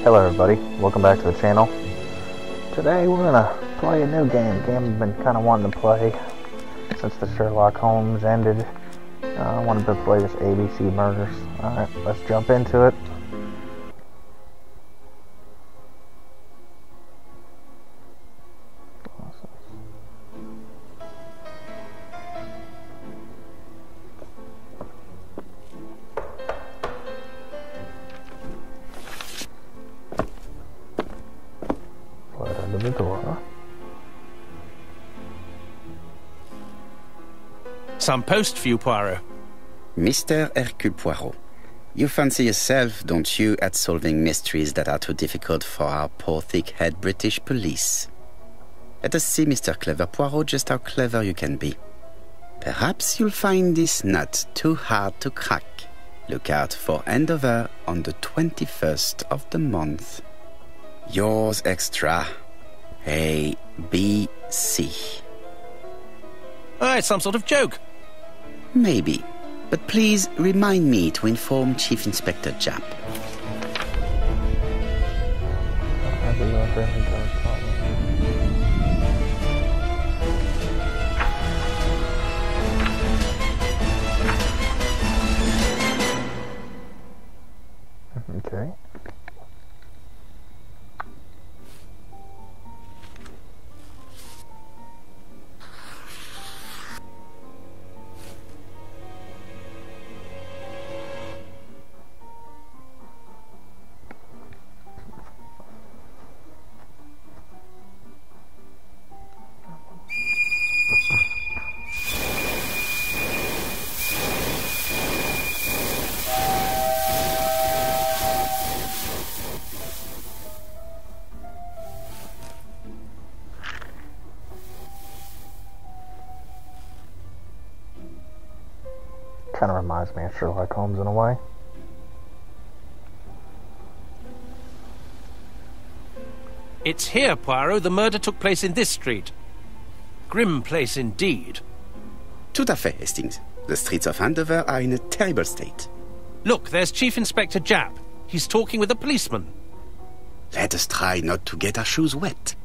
Hello everybody, welcome back to the channel. Today we're gonna play a new game. I've been kind of wanting to play since the Sherlock Holmes ended. I wanted to play this ABC Murders. Alright, let's jump into it. The door. Some post for you, Poirot. Mr. Hercule Poirot, you fancy yourself, don't you, at solving mysteries that are too difficult for our poor thick-head British police? Let us see, Mr. Clever Poirot, just how clever you can be. Perhaps you'll find this nut too hard to crack. Look out for Andover on the 21st of the month. Yours extra. A, B, C. It's some sort of joke. Maybe. But please remind me to inform Chief Inspector Japp. Okay. Kind of reminds me of Sherlock Holmes in a way. It's here, Poirot. The murder took place in this street. Grim place indeed. Tout à fait, Hastings. The streets of Andover are in a terrible state. Look, there's Chief Inspector Japp. He's talking with a policeman. Let us try not to get our shoes wet.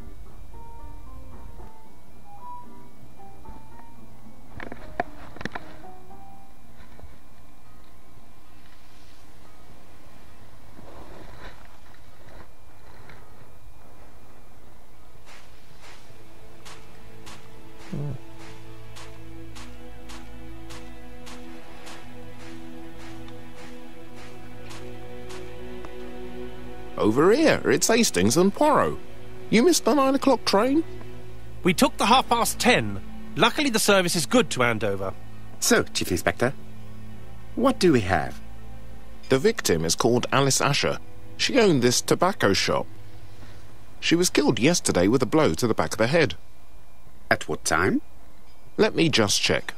Over here, it's Hastings and Poirot. You missed the 9 o'clock train? We took the 10:30. Luckily the service is good to Andover. So, Chief Inspector, what do we have? The victim is called Alice Asher. She owned this tobacco shop. She was killed yesterday with a blow to the back of the head. At what time? Let me just check.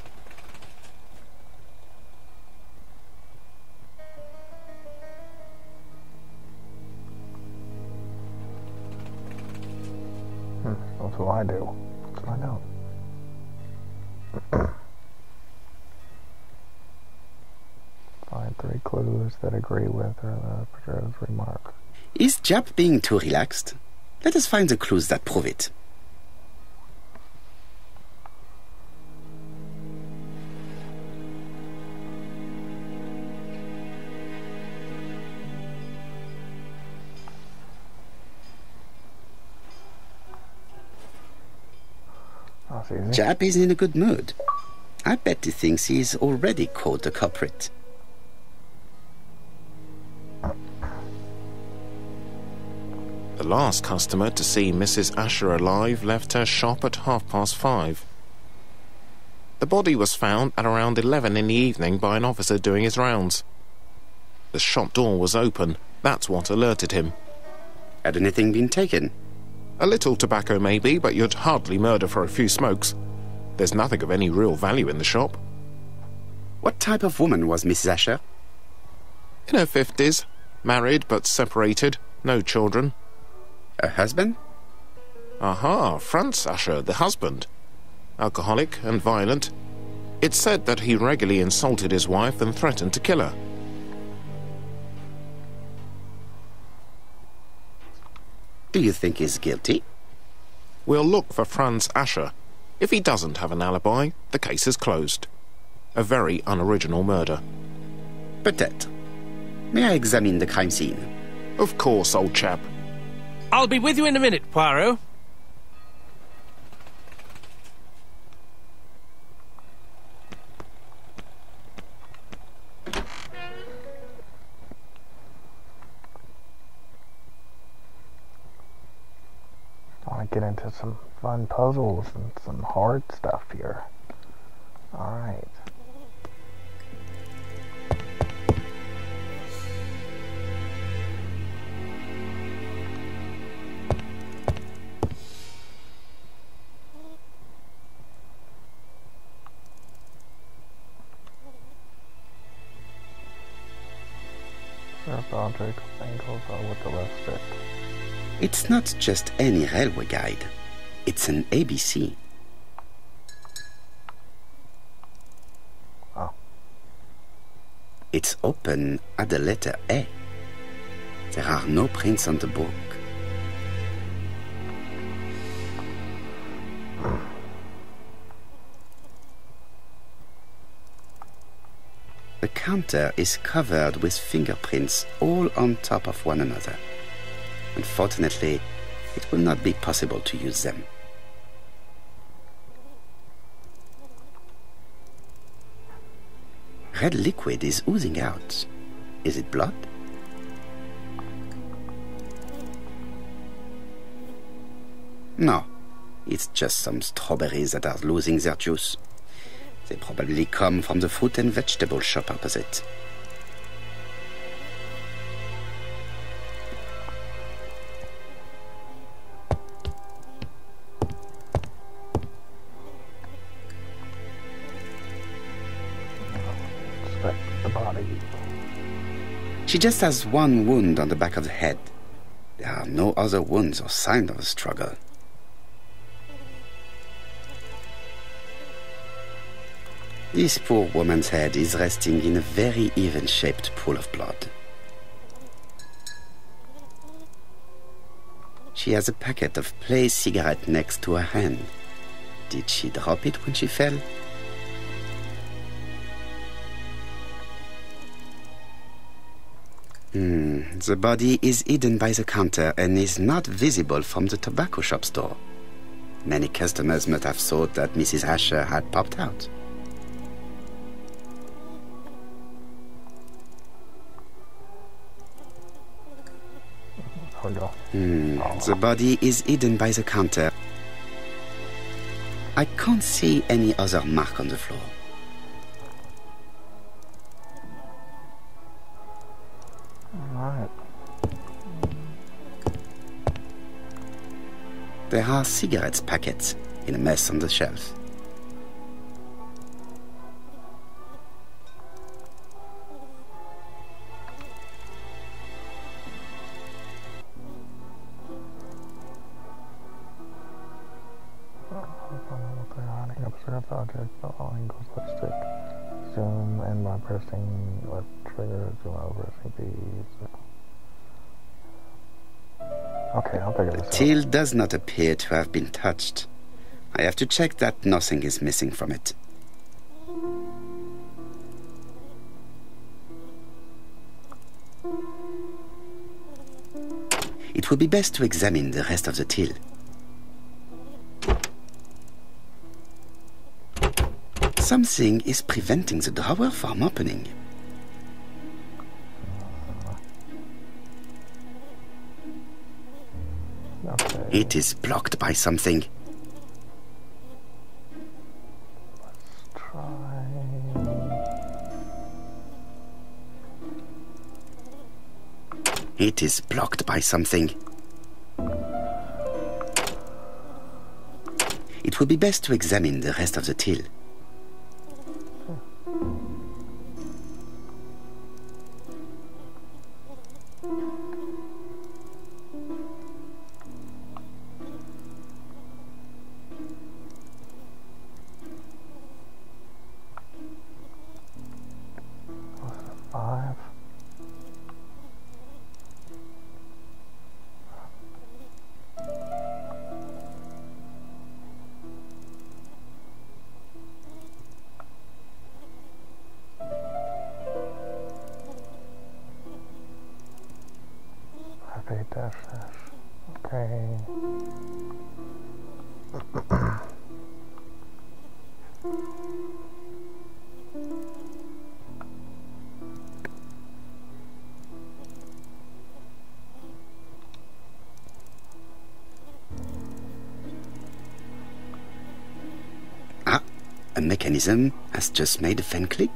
That's what I do. Let's find out. Find 3 clues that agree with the preserve's remark. Is Japp being too relaxed? Let us find the clues that prove it. Japp is in a good mood. I bet he thinks he's already caught the culprit. The last customer to see Mrs. Asher alive left her shop at 5:30. The body was found at around 11 in the evening by an officer doing his rounds. The shop door was open. That's what alerted him. Had anything been taken? A little tobacco maybe, but you'd hardly murder for a few smokes. There's nothing of any real value in the shop. What type of woman was Mrs. Asher? In her 50s, married but separated, no children. Her husband? Aha, Franz Asher, the husband. Alcoholic and violent. It's said that he regularly insulted his wife and threatened to kill her. Do you think he's guilty? We'll look for Franz Ascher. If he doesn't have an alibi, the case is closed. A very unoriginal murder. Peut-être. May I examine the crime scene? Of course, old chap. I'll be with you in a minute, Poirot. I want to get into some fun puzzles and some hard stuff here. Alright. Sharp object angles are with the left stick. It's not just any railway guide. It's an ABC. Oh. It's open at the letter A. There are no prints on the book. The counter is covered with fingerprints all on top of one another. Unfortunately, it will not be possible to use them. Red liquid is oozing out. Is it blood? No, it's just some strawberries that are losing their juice. They probably come from the fruit and vegetable shop opposite. Inspect the body. She just has one wound on the back of the head. There are no other wounds or signs of a struggle. This poor woman's head is resting in a very even-shaped pool of blood. She has a packet of Play cigarette next to her hand. Did she drop it when she fell? The body is hidden by the counter and is not visible from the tobacco shop store. Many customers must have thought that Mrs. Ascher had popped out. The body is hidden by the counter. I can't see any other mark on the floor. Alright. There are cigarette packets in a mess on the shelf. Observe the object at all angles, left stick. Zoom in by pressing left trigger, zoom out by pressing B. Okay, I'll figure this out. The till does not appear to have been touched. I have to check that nothing is missing from it. It would be best to examine the rest of the till. Something is preventing the drawer from opening. Okay. It is blocked by something. Let's try. It is blocked by something. It would be best to examine the rest of the till. Activate dash dash. Okay. Ah, a mechanism has just made a fan click.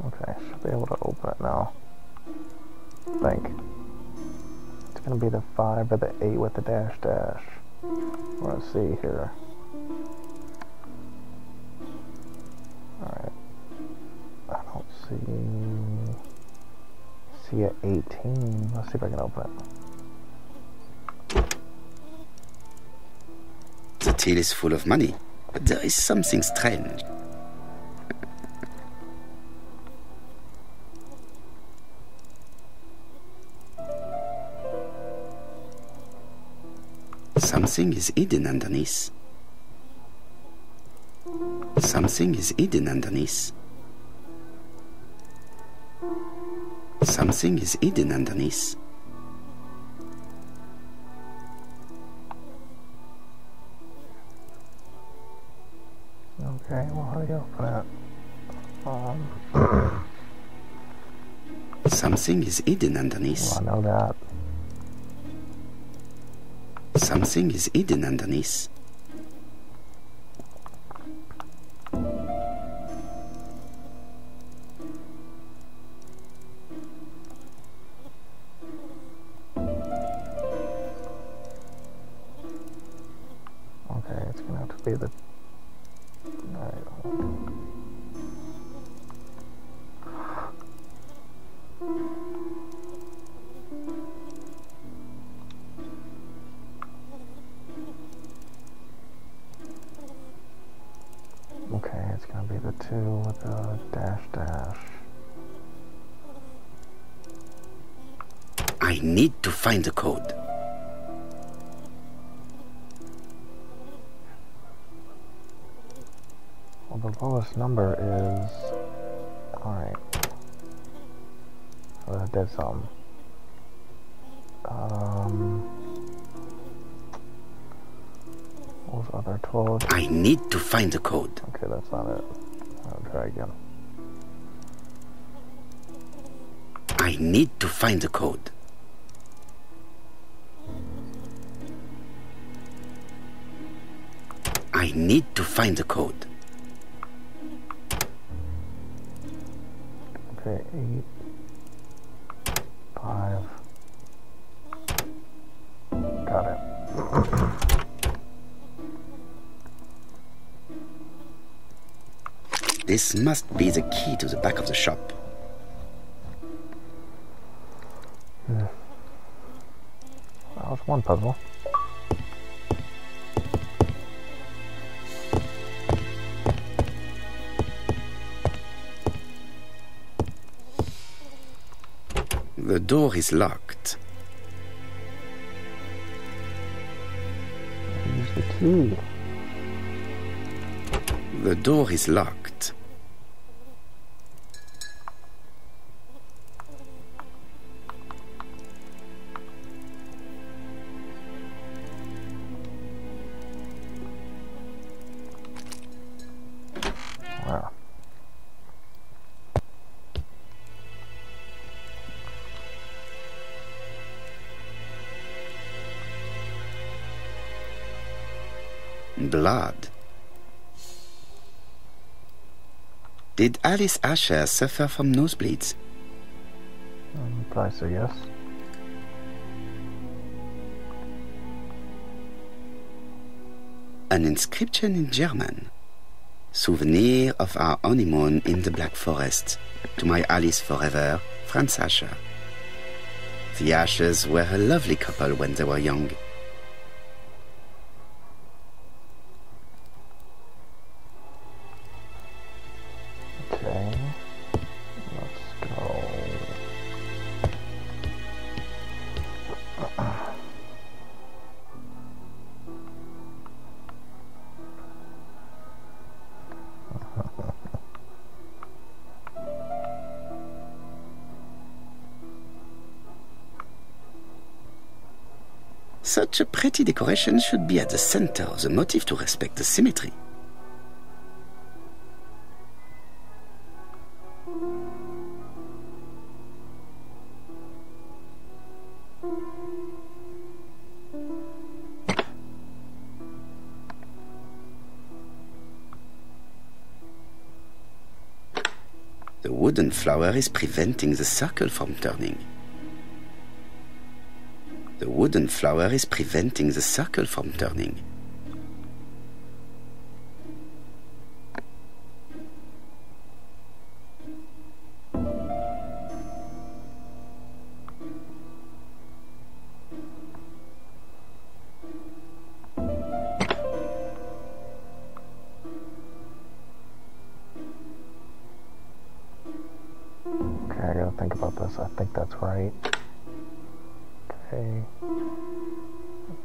Okay, should be able to open it now. I think. It's gonna be the 5 or the 8 with the dash dash. We're gonna see here. Alright. I don't see a 18. Let's see if I can open it. The till is full of money, but there is something strange. Something is hidden underneath. Something is hidden underneath. Something is hidden underneath. Okay, well, how do you open it? Something is hidden underneath. Well, I know that. Something is hidden underneath. Okay, it's gonna have to be the... Alright. Okay, it's gonna be the 2 with the dash dash. I need to find the code. Well, the lowest number is... Alright. So that did some. What was the other 12? I need to find the code. Okay, that's not it. I'll try again. I need to find the code. I need to find the code. Okay, 8, 5. Got it. This must be the key to the back of the shop. That was one puzzle. The door is locked. Use the key. The door is locked. Wow. Blood. Did Alice Asher suffer from nosebleeds? Probably say yes. An inscription in German. Souvenir of our honeymoon in the Black Forest. To my Alice forever, Franz Asher. The Ashers were a lovely couple when they were young. Okay. Such a pretty decoration should be at the center of the motif to respect the symmetry. The wooden flower is preventing the circle from turning. The wooden flower is preventing the circle from turning. Okay, I gotta think about this. I think that's right. Okay.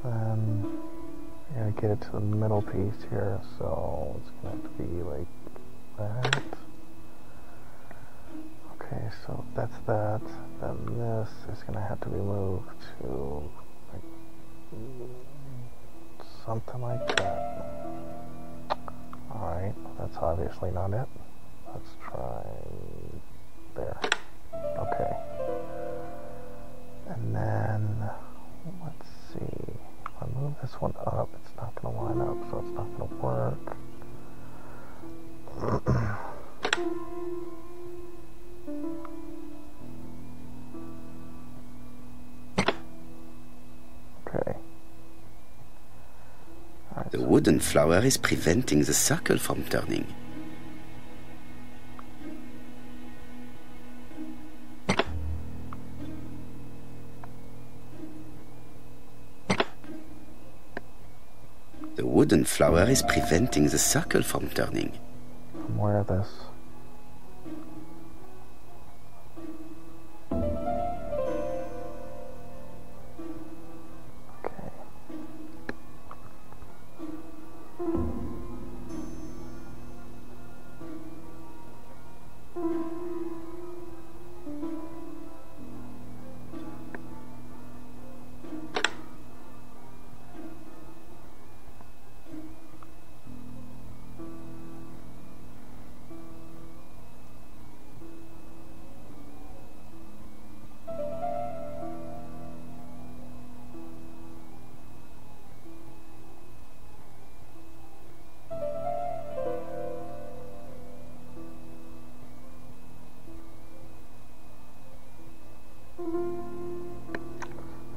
Then I gotta get it to the middle piece here, so it's gonna have to be like that. Okay, so that's that. Then this is gonna have to be moved to like something like that. Alright, that's obviously not it. Let's try there. Okay. And then, let's see. If I move this one up, it's not going to line up, so it's not going to work. Okay. Right, The wooden flower is preventing the circle from turning. The wooden flower is preventing the circle from turning. I'm aware of this. Okay.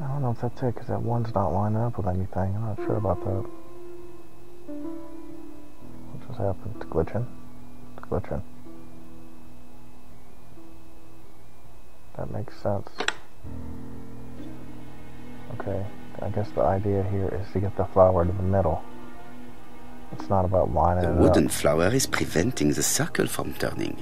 I don't know if that's it, because that one's not lining up with anything. I'm not sure about that. What just happened? It's glitching. It's glitching. That makes sense. Okay, I guess the idea here is to get the flower to the middle. It's not about lining it up. The wooden flower is preventing the circle from turning.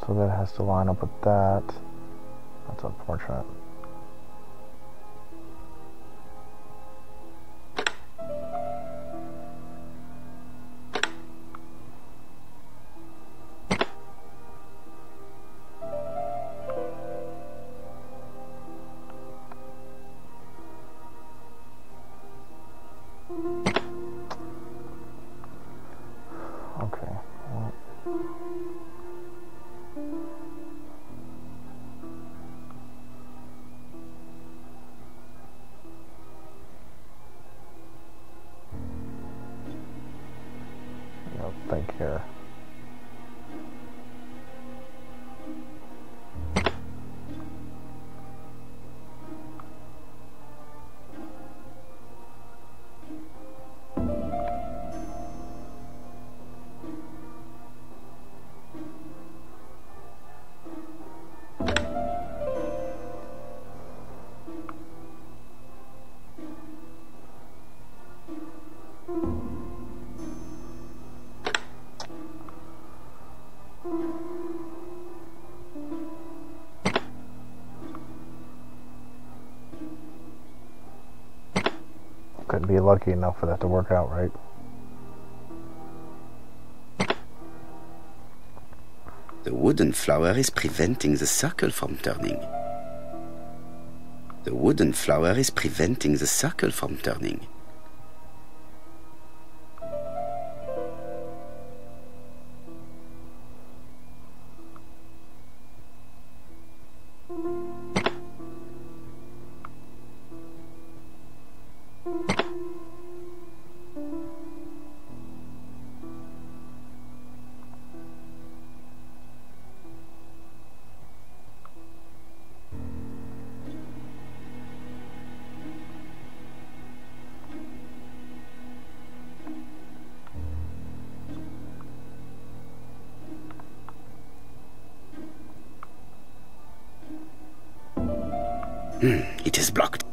So that has to line up with that. That's unfortunate. Okay. Well. Think here. be lucky enough for that to work out, right? The wooden flower is preventing the circle from turning. The wooden flower is preventing the circle from turning. It is blocked.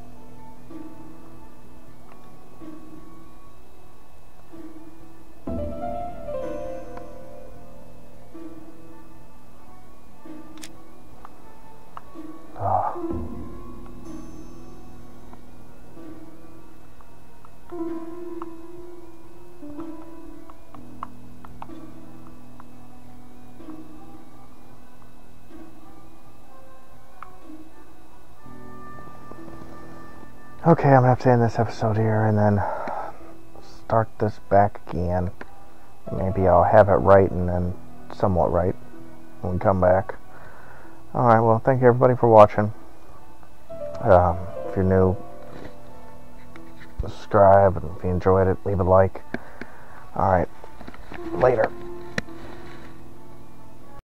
Okay, I'm gonna have to end this episode here and then start this back again. Maybe I'll have it right and then somewhat right when we come back. Alright, well, thank you everybody for watching. If you're new, subscribe, and if you enjoyed it, leave a like. Alright, later.